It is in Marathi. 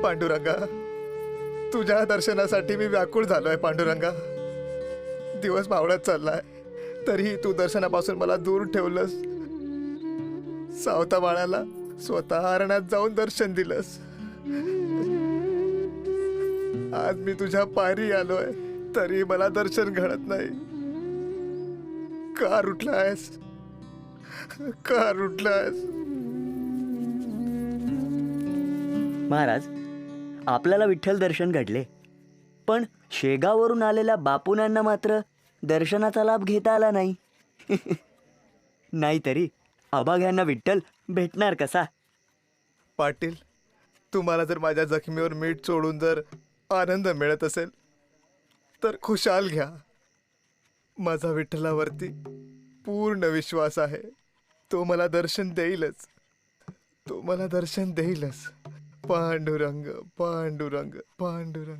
पांडुरंगा, तुझ्या दर्शनासाठी मी व्याकुळ झालोय पांडुरंगा. दिवस मावळत चाललाय, तरीही तू दर्शनापासून मला दूर ठेवलंस. सावता बाळाला स्वतः अरण्यात जाऊन दर्शन दिलंस. आज मी तुझ्या पायरी आलोय, तरी मला दर्शन घडत नाही. का रुठलायस? का रुठलायस? महाराज, आपल्याला विठ्ठल दर्शन घडले, पण शेगाववरून आलेल्या बापूनांना मात्र दर्शनाचा लाभ घेता आला नाही. नाहीतरी अभाग्यांना विठ्ठल भेटणार कसा? पाटील, तुम्हाला जर माझ्या जखमीवर मीठ चोळून जर आनंद मिळत असेल तर खुशाल घ्या. माझा विठ्ठलावरती पूर्ण विश्वास आहे. तो मला दर्शन देईलच. तो मला दर्शन देईलच. पांडुरंग, पांडुरंग, पांडुरंग.